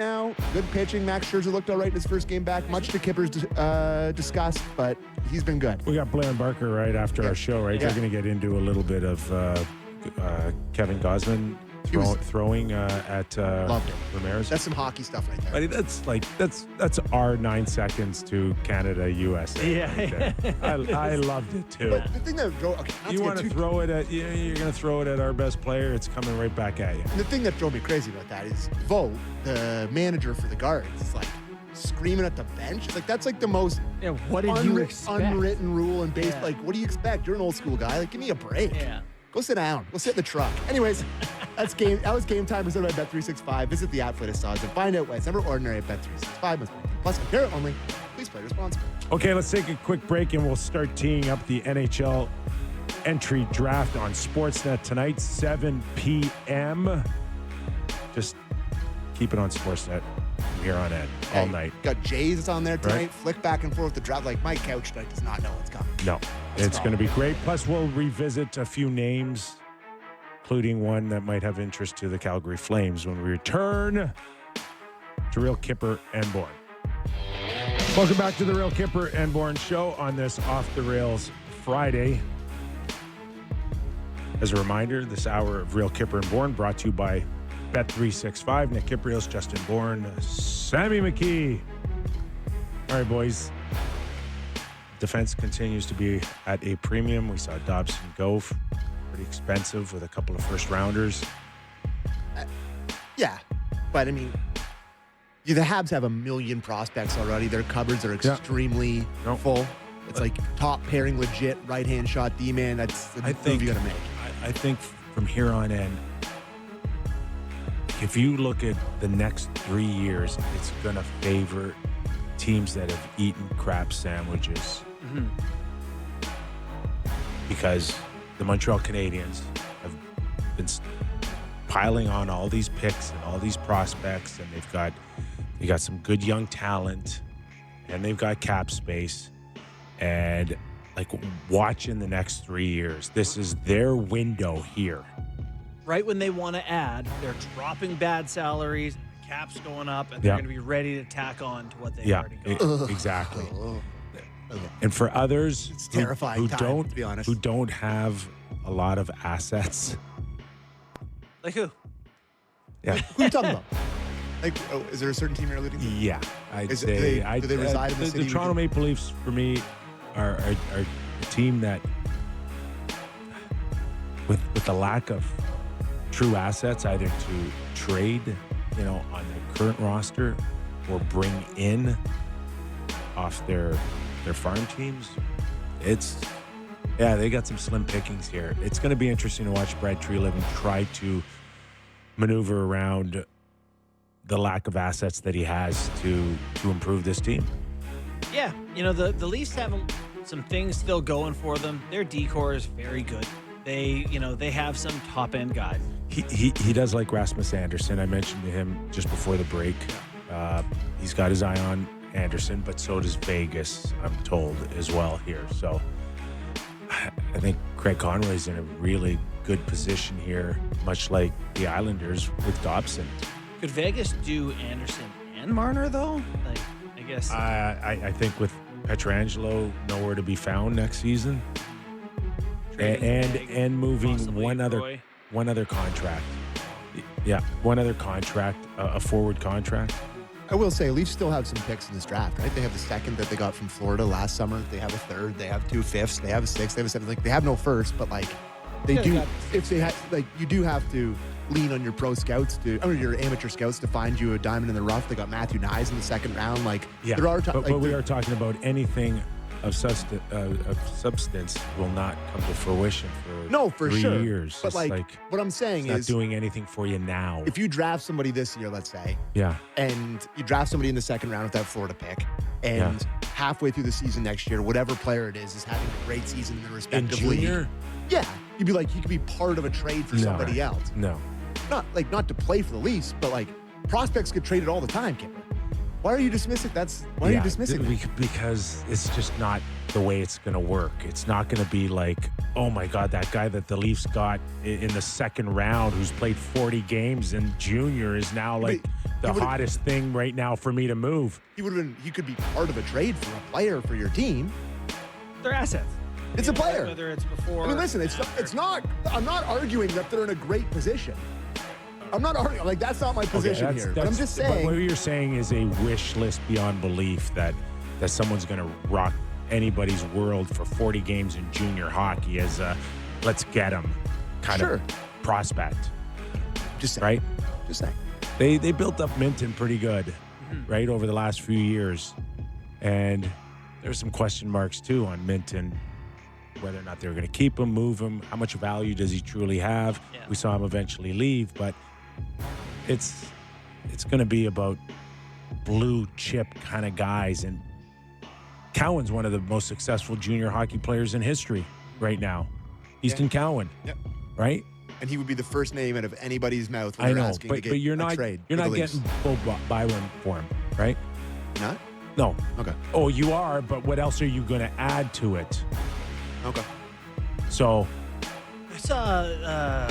now. Good pitching. Max Scherzer looked all right in his first game back, much to Kipper's disgust, but he's been good. We got Blair and Barker right after our show, right? They're going to get into a little bit of Kevin Gosman throwing at Ramirez. That's some hockey stuff right there. Buddy, that's our 9 seconds to Canada, USA. Yeah. Right I loved it too. But the thing that You want to throw it at you're going to throw it at our best player. It's coming right back at you. And the thing that drove me crazy about that is Vogt, the manager for the Guards, is like screaming at the bench. It's like that's like the most what did you expect? Unwritten rule and base. Like, what do you expect? You're an old school guy. Like, give me a break. Yeah. Go sit down. Go sit in the truck. Anyways, that was Game Time presented by Bet365. Visit the app for the odds and find out why it's never ordinary at Bet365. Must be plus apparent only. Please play responsibly. Okay, let's take a quick break and we'll start teeing up the NHL entry draft on Sportsnet tonight, 7 p.m. Just keep it on Sportsnet from here on in all night. Got Jays that's on there tonight. Right. Flick back and forth the draft. Like, my couch tonight does not know what's coming. No, it's going to be great. Plus, we'll revisit a few names, including one that might have interest to the Calgary Flames when we return to Real Kipper and Bourne. Welcome back to the Real Kipper and Bourne show on this Off the Rails Friday. As a reminder, this hour of Real Kipper and Bourne brought to you by Bet365, Nick Kiprios, Justin Bourne, Sammy McKee. All right, boys. Defense continues to be at a premium. We saw Dobson go pretty expensive with a couple of first rounders. Yeah, but I mean, the Habs have a million prospects already. Their cupboards are extremely full. It's like top pairing, legit right-hand shot D-man. That's the move you got to make. I think from here on in, if you look at the next 3 years, it's going to favor teams that have eaten crap sandwiches. Mm-hmm. Because the Montreal Canadiens have been piling on all these picks and all these prospects, and they got some good young talent, and they've got cap space. And like, watch in the next 3 years. This is their window here. Right when they want to add, they're dropping bad salaries, cap's going up, and they're going to be ready to tack on to what they've already got. Exactly. And for others It's terrifying to be honest. who don't have a lot of assets. Like who? Yeah. Who are you talking about? Like, is there a certain team you're alluding to? Yeah. I'd Is it- say do they reside in the city? The Toronto Maple Leafs, for me, are a team that, with the lack of true assets, either to trade, on their current roster or bring in off their farm teams, they got some slim pickings here. It's going to be interesting to watch Brad Treliving try to maneuver around the lack of assets that he has to improve this team. Yeah, the Leafs have some things still going for them. Their decor is very good. They have some top end guys. He does like Rasmus Anderson. I mentioned to him just before the break. He's got his eye on Anderson, but so does Vegas, I'm told, as well here. So I think Craig Conroy's in a really good position here, much like the Islanders with Dobson. Could Vegas do Anderson and Marner, though? Like, I guess. I think with Pietrangelo nowhere to be found next season, and moving one other contract. Yeah, one other contract, a forward contract. I will say, Leafs still have some picks in this draft, right? They have the second that they got from Florida last summer. They have a third. They have 2 fifths. They have a sixth. They have a seventh. Like, they have no first, but like they do. If they have, like, you do have to lean on your pro scouts your amateur scouts to find you a diamond in the rough. They got Matthew Nyes in the second round. Like, there are but we are talking about anything of substance will not come to fruition for 3 years. But like what I'm saying is, is, not doing anything for you now. If you draft somebody this year, let's say, and you draft somebody in the second round with that Florida pick, and halfway through the season next year, whatever player it is having a great season in the respective league. Junior? Yeah, you'd be like, he could be part of a trade for somebody else. No, not to play for the Leafs, but like prospects get traded all the time, Kipper. Why are you dismissing? Why are you dismissing that? Because it's just not the way it's going to work. It's not going to be like, oh my God, that guy that the Leafs got in the second round who's played 40 games in junior is now like the hottest thing right now for me to move. He could be part of a trade for a player for your team. They're assets. It's a player. Whether it's before. I mean, listen, it's not. I'm not arguing that they're in a great position. I'm not arguing. Like, that's not my position here. But I'm just saying. What you're saying is a wish list beyond belief that someone's going to rock anybody's world for 40 games in junior hockey as a let's get him kind of prospect. Just saying. Right? Just saying. They built up Minton pretty good, right, over the last few years. And there's some question marks, too, on Minton, whether or not they were going to keep him, move him, how much value does he truly have. Yeah. We saw him eventually leave, but it's going to be about blue chip kind of guys. And Cowan's one of the most successful junior hockey players in history right now. Easton Cowan, right? And he would be the first name out of anybody's mouth when they're asking to get but you're not, a trade. You're not getting Bo Byron for him, right? Not? No. Okay. Oh, you are, but what else are you going to add to it? Okay. So. I saw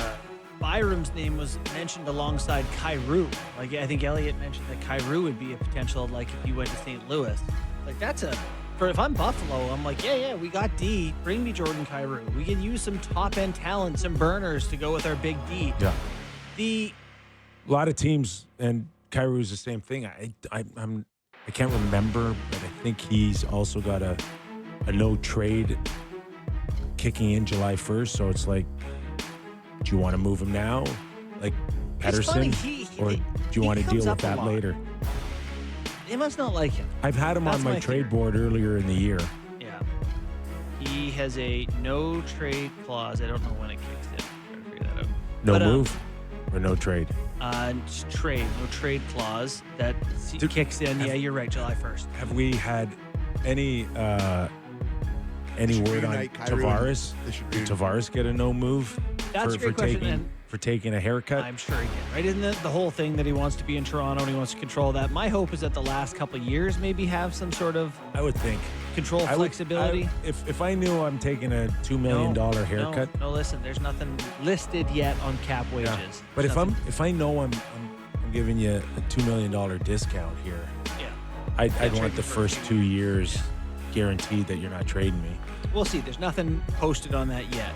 Byram's name was mentioned alongside Kyrou. Like, I think Elliott mentioned that Kyrou would be a potential, like, if he went to St. Louis. Like, if I'm Buffalo, I'm like, yeah, we got D. Bring me Jordan Kyrou. We can use some top-end talent, some burners to go with our big D. Yeah. A lot of teams, and Kyrou's the same thing. I can't remember, but I think he's also got a no trade kicking in July 1st. So it's like, do you want to move him now, like Pedersen, or do you want to deal with that later? They must not like him. I've had him on my trade board earlier in the year. Yeah. He has a no trade clause. I don't know when it kicks in. I'm trying to figure that out. No move or no trade? Trade. No trade clause that kicks in. Yeah, you're right. July 1st. Have we had any word on Tavares? Did Tavares get a no move? That's a great question. For taking a haircut? I'm sure he did, right? Isn't it the whole thing that he wants to be in Toronto and he wants to control that? My hope is that the last couple of years maybe have some sort of I would think control flexibility. If I knew I'm taking a $2 million haircut. No, listen, there's nothing listed yet on cap wages. Yeah. But if I know I'm giving you a $2 million discount here, I'd want the first 2 years guaranteed that you're not trading me. We'll see. There's nothing posted on that yet.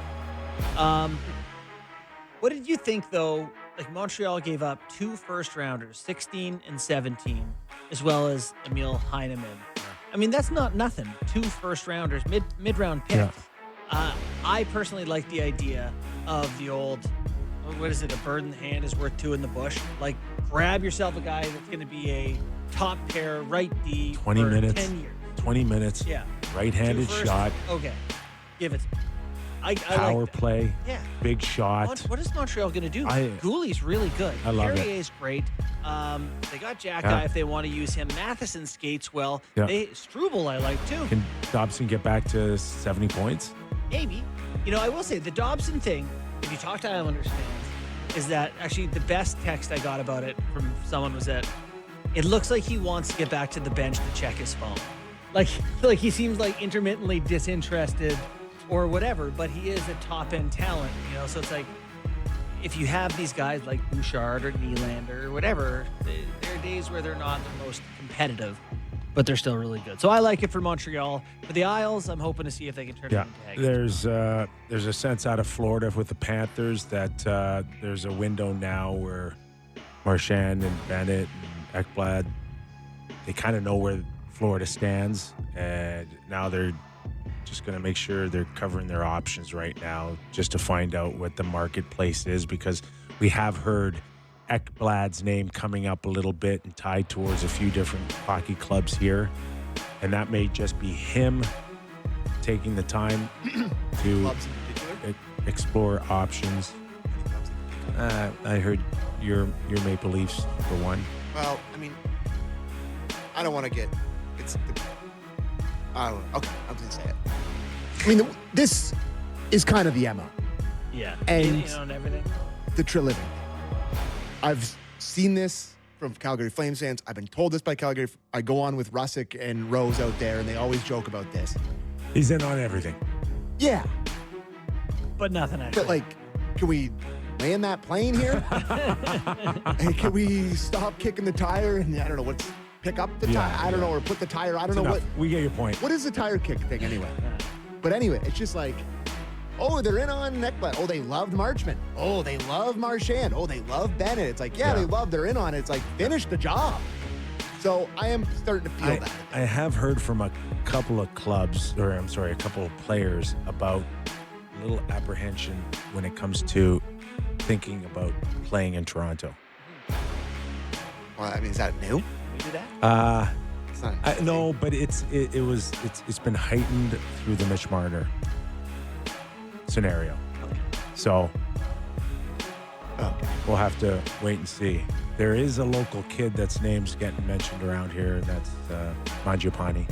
What did you think, though? Like, Montreal gave up 2 first-rounders, 16 and 17, as well as Emil Heinemann. I mean, that's not nothing. 2 first-rounders, mid-round picks. Yeah. I personally like the idea of the old, what is it, a bird in the hand is worth 2 in the bush. Like, grab yourself a guy that's going to be a top pair, right D 20 for minutes, 10 years. 20 minutes. Yeah. Right-handed shot. Okay. Give it to me. Power play, big shot. What is Montreal going to do? Goulie's really good. I love Carrier's great. They got Jack if they want to use him. Matheson skates well. Yeah. Struble I like too. Can Dobson get back to 70 points? Maybe. I will say the Dobson thing, if you talk to Islanders fans, is that actually the best text I got about it from someone was that it looks like he wants to get back to the bench to check his phone. Like he seems like intermittently disinterested or whatever, but he is a top-end talent, so it's like, if you have these guys like Bouchard or Nylander or whatever, there are days where they're not the most competitive, but they're still really good. So I like it for Montreal. For the Isles, I'm hoping to see if they can turn it into eggs. There's a sense out of Florida with the Panthers that there's a window now where Marchand and Bennett and Ekblad, they kind of know where Florida stands, and now they're just going to make sure they're covering their options right now just to find out what the marketplace is, because we have heard Ekblad's name coming up a little bit and tied towards a few different hockey clubs here, and that may just be him taking the time to explore options. I heard your Maple Leafs for one. Well, I mean, I don't want to get okay, I'm going to say it. I mean, this is kind of the MO. Yeah. And everything. The Treliving. I've seen this from Calgary Flames fans. I've been told this by Calgary. I go on with Russick and Rose out there, and they always joke about this. He's in on everything. Yeah. But nothing actually. But, can we land that plane here? Hey, can we stop kicking the tire and I don't know pick up the tire? I don't know, or put the tire. I don't know enough. what. We get your point. What is the tire kick thing anyway? But anyway, it's just like, oh, they're in on Neckbutt. Oh, they loved Marchman. Oh, they love Marchand. Oh, they love Bennett. It's like, yeah, they're in on it. It's like, finish the job. So I am starting to feel that. I have heard from a couple of a couple of players about a little apprehension when it comes to thinking about playing in Toronto. Well, I mean, is that new? We do that? It's not. No, but it's been heightened through the Mitch Marner scenario. So we'll have to wait and see. There is a local kid that's name's getting mentioned around here, and that's Mangiapane.